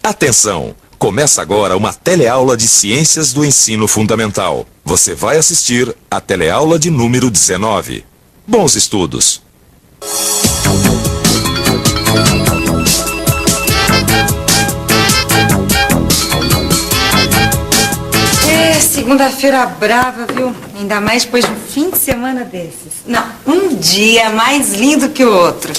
Atenção! Começa agora uma teleaula de Ciências do Ensino Fundamental. Você vai assistir a teleaula de número 19. Bons estudos! Segunda-feira brava, viu? Ainda mais depois de um fim de semana desses. Não, um dia mais lindo que o outro.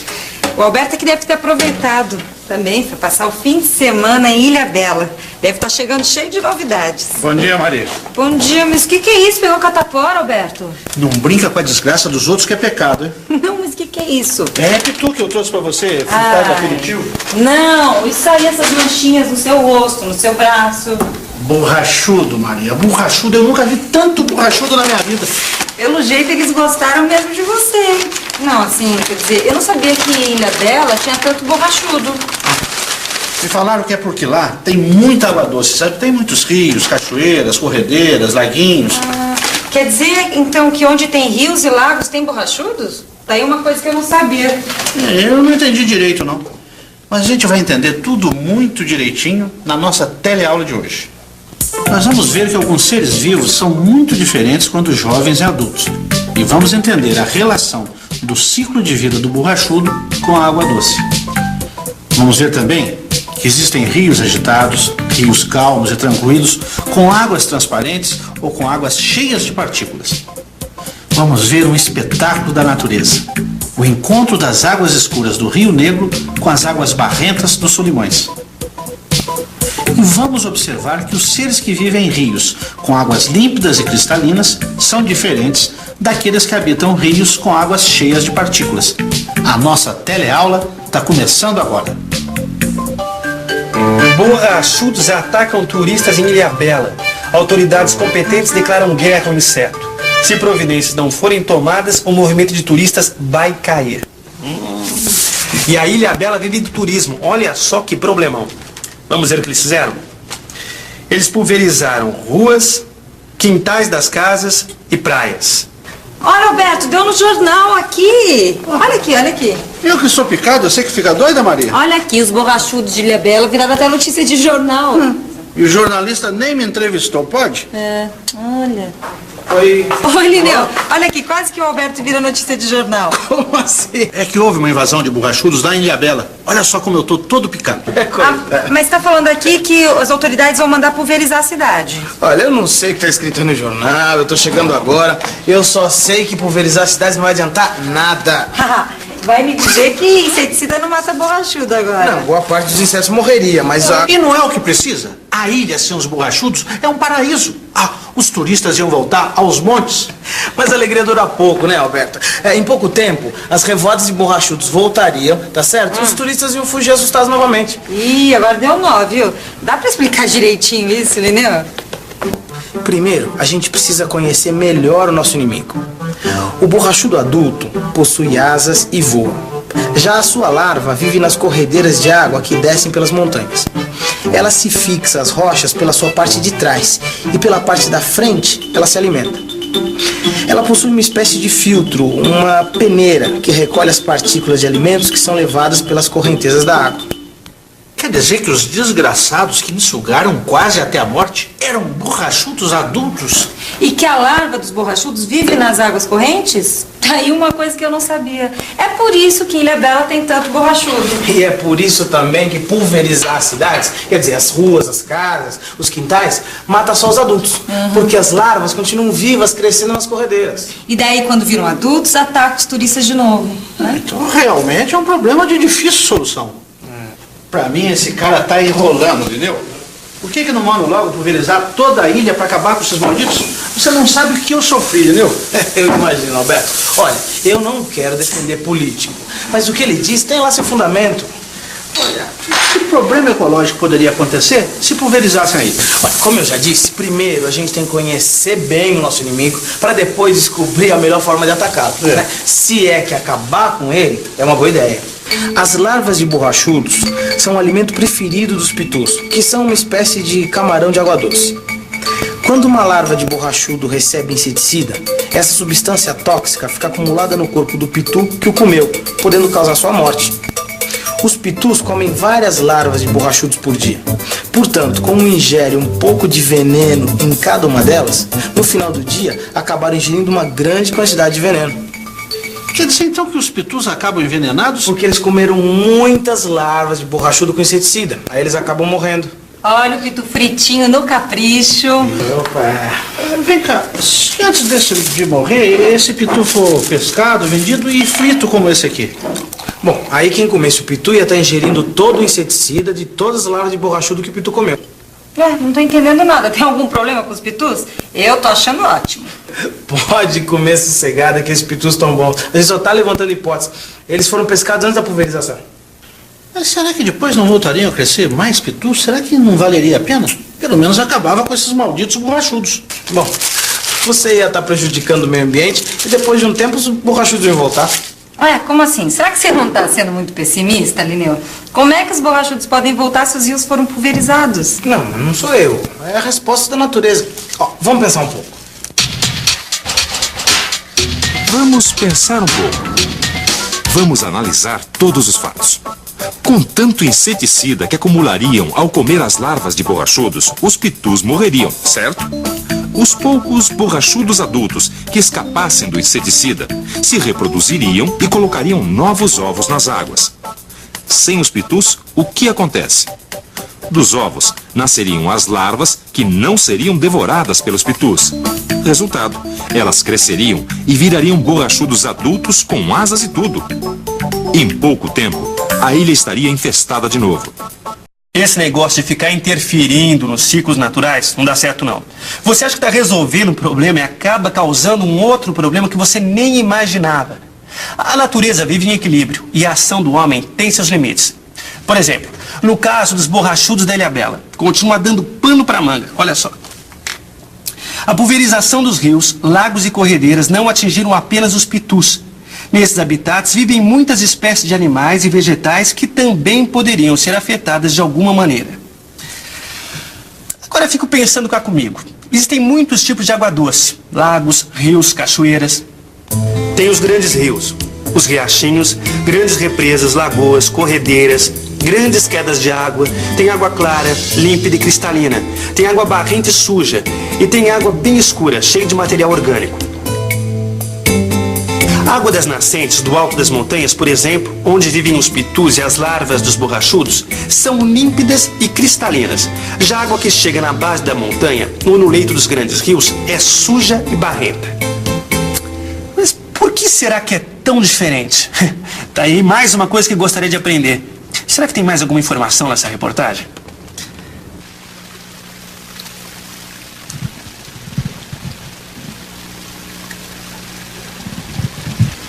O Alberto é que deve ter aproveitado também para passar o fim de semana em Ilhabela. Deve estar chegando cheio de novidades. Bom dia, Maria. Bom dia, mas o que é isso? Pegou catapora, Alberto? Não brinca com a desgraça dos outros que é pecado, hein? Não, mas o que é isso? É pitu que eu trouxe pra você, frutada do aperitivo. Não, isso aí, essas manchinhas no seu rosto, no seu braço. Borrachudo, Maria, borrachudo. Eu nunca vi tanto borrachudo na minha vida. Pelo jeito, eles gostaram mesmo de você. Não, assim, quer dizer, eu não sabia que em Ilhabela tinha tanto borrachudo. Me falaram que é porque lá tem muita água doce, sabe? Tem muitos rios, cachoeiras, corredeiras, laguinhos. Quer dizer, então, que onde tem rios e lagos tem borrachudos? Daí uma coisa que eu não sabia. Eu não entendi direito, não. Mas a gente vai entender tudo muito direitinho na nossa teleaula de hoje. Nós vamos ver que alguns seres vivos são muito diferentes quando jovens e adultos. E vamos entender a relação do ciclo de vida do borrachudo com a água doce. Vamos ver também que existem rios agitados, rios calmos e tranquilos, com águas transparentes ou com águas cheias de partículas. Vamos ver um espetáculo da natureza. O encontro das águas escuras do Rio Negro com as águas barrentas dos Solimões. E vamos observar que os seres que vivem em rios com águas límpidas e cristalinas são diferentes daqueles que habitam rios com águas cheias de partículas. A nossa teleaula está começando agora. Borrachudos atacam turistas em Ilhabela. Autoridades competentes declaram guerra ao inseto. Se providências não forem tomadas, o movimento de turistas vai cair. E a Ilhabela vive do turismo. Olha só que problemão. Vamos ver o que eles fizeram? Eles pulverizaram ruas, quintais das casas e praias. Olha, Alberto, deu no jornal aqui. Olha aqui, olha aqui. Eu que sou picado, eu sei que fica doida, Maria. Olha aqui, os borrachudos de Ilhabela viraram até notícia de jornal. E o jornalista nem me entrevistou, pode? Olha. Oi. Oi, Lineu. Olha aqui, quase que o Alberto vira notícia de jornal. Como assim? É que houve uma invasão de borrachudos lá em Ilhabela. Olha só como eu tô todo picado. Mas tá falando aqui que as autoridades vão mandar pulverizar a cidade. Olha, eu não sei o que tá escrito no jornal, eu tô chegando agora. Eu só sei que pulverizar cidades não vai adiantar nada. Vai me dizer que inseticida não mata borrachudo agora. Não, boa parte dos insetos morreria, mas... E não é o que precisa? A ilha sem os borrachudos é um paraíso. Os turistas iam voltar aos montes. Mas a alegria dura pouco, né, Alberto? Em pouco tempo, as revoadas de borrachudos voltariam, tá certo? E os turistas iam fugir assustados novamente. Ih, agora deu nó, viu? Dá pra explicar direitinho isso, Lineu? Primeiro, a gente precisa conhecer melhor o nosso inimigo. O borrachudo adulto possui asas e voa. Já a sua larva vive nas corredeiras de água que descem pelas montanhas. Ela se fixa às rochas pela sua parte de trás e pela parte da frente ela se alimenta. Ela possui uma espécie de filtro, uma peneira que recolhe as partículas de alimentos que são levadas pelas correntezas da água. Quer dizer que os desgraçados que me sugaram quase até a morte eram borrachudos adultos? E que a larva dos borrachudos vive nas águas correntes? Tá aí uma coisa que eu não sabia. É por isso que em Ilhabela tem tanto borrachudo. E é por isso também que pulverizar as cidades, quer dizer, as ruas, as casas, os quintais, mata só os adultos. Porque as larvas continuam vivas, crescendo nas corredeiras. E daí, quando viram adultos, atacam os turistas de novo, né? Então, realmente é um problema de difícil solução. Pra mim, esse cara tá enrolando, entendeu? Por que não manda logo pulverizar toda a ilha pra acabar com esses malditos? Você não sabe o que eu sofri, entendeu? Eu imagino, Alberto. Olha, eu não quero defender político, mas o que ele diz tem lá seu fundamento. Olha, que problema ecológico poderia acontecer se pulverizassem a ilha? Olha, como eu já disse, primeiro a gente tem que conhecer bem o nosso inimigo para depois descobrir a melhor forma de atacá-lo. Né? Se é que acabar com ele, é uma boa ideia. As larvas de borrachudos são o alimento preferido dos pitus, que são uma espécie de camarão de água doce. Quando uma larva de borrachudo recebe inseticida, essa substância tóxica fica acumulada no corpo do pitu que o comeu, podendo causar sua morte. Os pitus comem várias larvas de borrachudos por dia. Portanto, como ingere um pouco de veneno em cada uma delas, no final do dia acabaram ingerindo uma grande quantidade de veneno. Quer dizer então que os pitus acabam envenenados? Porque eles comeram muitas larvas de borrachudo com inseticida. Aí eles acabam morrendo. Olha o pitu fritinho no capricho. Opa! Vem cá, se antes de morrer, esse pitu for pescado, vendido e frito como esse aqui? Bom, aí quem comesse o pitu ia estar ingerindo todo o inseticida de todas as larvas de borrachudo que o pitu comeu. Não tô entendendo nada. Tem algum problema com os pitus? Eu tô achando ótimo. Pode comer sossegada que esses pitus estão bons. A gente só tá levantando hipóteses. Eles foram pescados antes da pulverização. Mas será que depois não voltariam a crescer mais pitus? Será que não valeria a pena? Pelo menos acabava com esses malditos borrachudos. Bom, você ia estar prejudicando o meio ambiente e depois de um tempo os borrachudos iam voltar. Ué, como assim? Será que você não tá sendo muito pessimista, Lineu? Como é que os borrachudos podem voltar se os rios foram pulverizados? Não sou eu. É a resposta da natureza. Ó, vamos pensar um pouco. Vamos pensar um pouco. Vamos analisar todos os fatos. Com tanto inseticida que acumulariam ao comer as larvas de borrachudos, os pitus morreriam, certo? Os poucos borrachudos adultos que escapassem do inseticida se reproduziriam e colocariam novos ovos nas águas. Sem os pitus, o que acontece? Dos ovos nasceriam as larvas que não seriam devoradas pelos pitus. Resultado, elas cresceriam e virariam borrachudos adultos com asas e tudo. Em pouco tempo, a ilha estaria infestada de novo. Esse negócio de ficar interferindo nos ciclos naturais não dá certo, não. Você acha que está resolvendo um problema e acaba causando um outro problema que você nem imaginava. A natureza vive em equilíbrio e a ação do homem tem seus limites. Por exemplo, no caso dos borrachudos da Ilhabela, continua dando pano para manga. Olha só. A pulverização dos rios, lagos e corredeiras não atingiram apenas os pitus. Nesses habitats vivem muitas espécies de animais e vegetais que também poderiam ser afetadas de alguma maneira. Agora eu fico pensando cá comigo. Existem muitos tipos de água doce: lagos, rios, cachoeiras. Tem os grandes rios, os riachinhos, grandes represas, lagoas, corredeiras, grandes quedas de água. Tem água clara, límpida e cristalina. Tem água barrenta e suja. E tem água bem escura, cheia de material orgânico. A água das nascentes do alto das montanhas, por exemplo, onde vivem os pitus e as larvas dos borrachudos, são límpidas e cristalinas. Já a água que chega na base da montanha ou no leito dos grandes rios é suja e barrenta. Mas por que será que é tão diferente? Tá aí mais uma coisa que gostaria de aprender. Será que tem mais alguma informação nessa reportagem?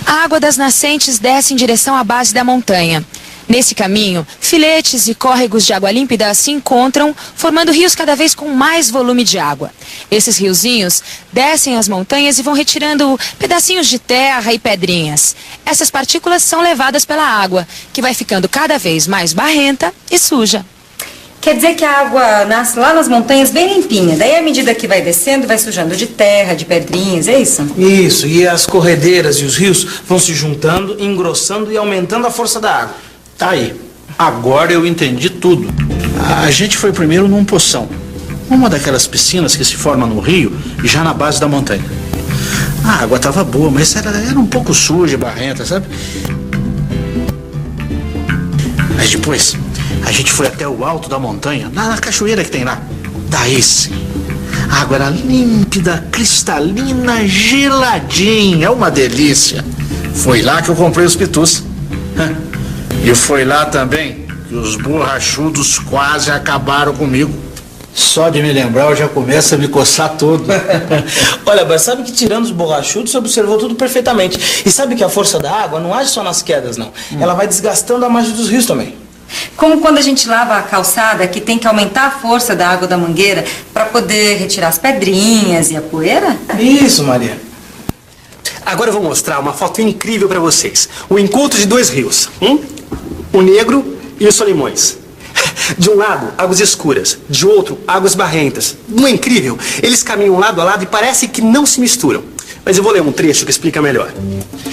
A água das nascentes desce em direção à base da montanha. Nesse caminho, filetes e córregos de água límpida se encontram, formando rios cada vez com mais volume de água. Esses riozinhos descem as montanhas e vão retirando pedacinhos de terra e pedrinhas. Essas partículas são levadas pela água, que vai ficando cada vez mais barrenta e suja. Quer dizer que a água nasce lá nas montanhas bem limpinha. Daí, à medida que vai descendo, vai sujando de terra, de pedrinhas, é isso? Isso, e as corredeiras e os rios vão se juntando, engrossando e aumentando a força da água. Tá aí. Agora eu entendi tudo. A gente foi primeiro num poção. Uma daquelas piscinas que se forma no rio, já na base da montanha. A água estava boa, mas era um pouco suja e barrenta, sabe? Mas depois, a gente foi até o alto da montanha, na cachoeira que tem lá. Daí sim, a água era límpida, cristalina, geladinha, é uma delícia. Foi lá que eu comprei os pitus. E foi lá também que os borrachudos quase acabaram comigo. Só de me lembrar eu já começo a me coçar todo. Olha, mas sabe que tirando os borrachudos você observou tudo perfeitamente. E sabe que a força da água não age só nas quedas, não. Ela vai desgastando a margem dos rios também. Como quando a gente lava a calçada, que tem que aumentar a força da água da mangueira para poder retirar as pedrinhas e a poeira? Isso, Maria. Agora eu vou mostrar uma foto incrível para vocês. O encontro de dois rios. O Negro e o Solimões. De um lado, águas escuras. De outro, águas barrentas. Não é incrível? Eles caminham lado a lado e parece que não se misturam. Mas eu vou ler um trecho que explica melhor.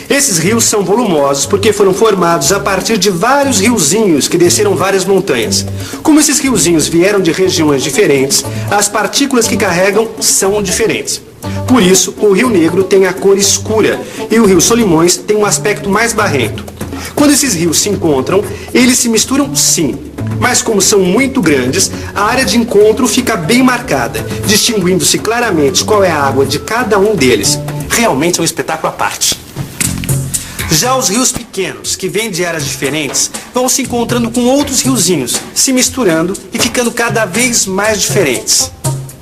Esses rios são volumosos porque foram formados a partir de vários riozinhos que desceram várias montanhas. Como esses riozinhos vieram de regiões diferentes, as partículas que carregam são diferentes. Por isso, o Rio Negro tem a cor escura e o Rio Solimões tem um aspecto mais barrento. Quando esses rios se encontram, eles se misturam sim, mas como são muito grandes, a área de encontro fica bem marcada, distinguindo-se claramente qual é a água de cada um deles. Realmente é um espetáculo à parte. Já os rios pequenos, que vêm de áreas diferentes, vão se encontrando com outros riozinhos, se misturando e ficando cada vez mais diferentes.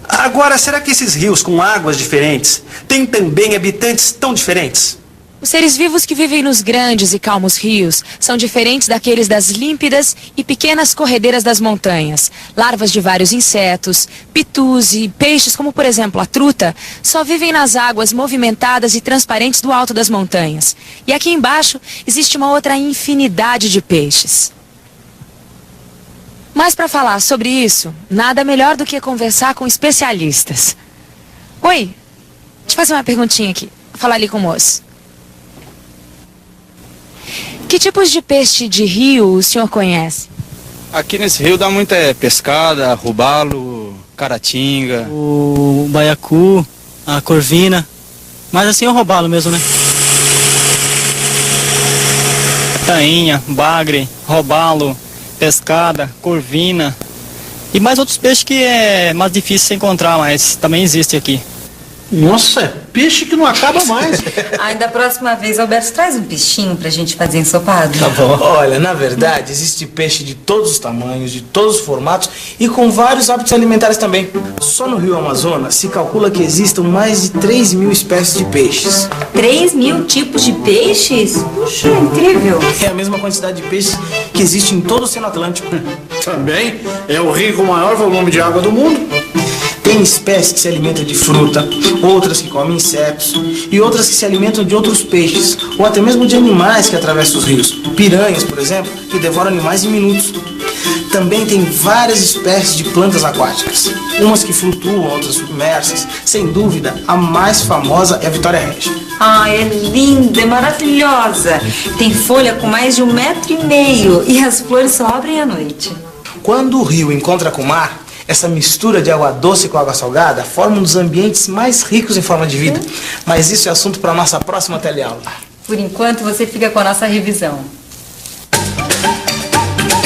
Agora, será que esses rios com águas diferentes têm também habitantes tão diferentes? Os seres vivos que vivem nos grandes e calmos rios são diferentes daqueles das límpidas e pequenas corredeiras das montanhas. Larvas de vários insetos, pitus e peixes, como por exemplo a truta, só vivem nas águas movimentadas e transparentes do alto das montanhas. E aqui embaixo existe uma outra infinidade de peixes. Mas para falar sobre isso, nada melhor do que conversar com especialistas. Oi, deixa eu fazer uma perguntinha aqui. Vou falar ali com o moço. Que tipos de peixe de rio o senhor conhece? Aqui nesse rio dá muita pescada, robalo, caratinga. O baiacu, a corvina, mas assim é o robalo mesmo, né? Tainha, bagre, robalo, pescada, corvina e mais outros peixes que é mais difícil de encontrar, mas também existe aqui. Nossa, é peixe que não acaba mais. Da próxima vez, Alberto, traz um peixinho pra gente fazer ensopado. Tá bom. Olha, na verdade, existe peixe de todos os tamanhos, de todos os formatos e com vários hábitos alimentares também. Só no Rio Amazonas se calcula que existam mais de 3.000 espécies de peixes. 3.000 tipos de peixes? Puxa, incrível. É a mesma quantidade de peixes que existe em todo o Oceano Atlântico. Também é o rio com o maior volume de água do mundo. Tem espécies que se alimentam de fruta, outras que comem insetos e outras que se alimentam de outros peixes ou até mesmo de animais que atravessam os rios. Piranhas, por exemplo, que devoram animais em minutos. Também tem várias espécies de plantas aquáticas, umas que flutuam, outras submersas. Sem dúvida, a mais famosa é a Vitória Régia. É linda, é maravilhosa. Tem folha com mais de 1,5 metro e as flores só abrem à noite. Quando o rio encontra com o mar, essa mistura de água doce com água salgada forma um dos ambientes mais ricos em forma de vida. Mas isso é assunto para a nossa próxima teleaula. Por enquanto, você fica com a nossa revisão.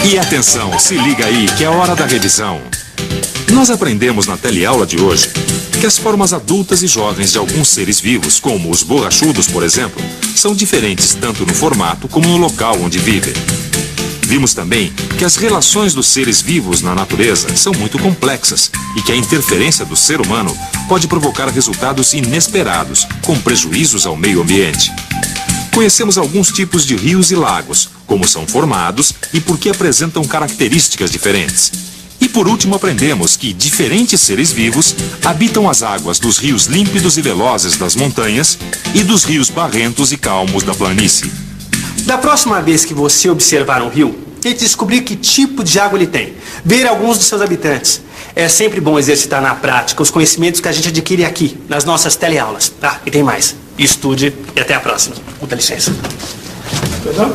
E atenção, se liga aí que é hora da revisão. Nós aprendemos na teleaula de hoje que as formas adultas e jovens de alguns seres vivos, como os borrachudos, por exemplo, são diferentes tanto no formato como no local onde vivem. Vimos também que as relações dos seres vivos na natureza são muito complexas e que a interferência do ser humano pode provocar resultados inesperados, com prejuízos ao meio ambiente. Conhecemos alguns tipos de rios e lagos, como são formados e por que apresentam características diferentes. E por último aprendemos que diferentes seres vivos habitam as águas dos rios límpidos e velozes das montanhas e dos rios barrentos e calmos da planície. Da próxima vez que você observar um rio, tente descobrir que tipo de água ele tem, ver alguns dos seus habitantes. É sempre bom exercitar na prática os conhecimentos que a gente adquire aqui, nas nossas teleaulas. E tem mais. Estude e até a próxima. Com licença. Perdão?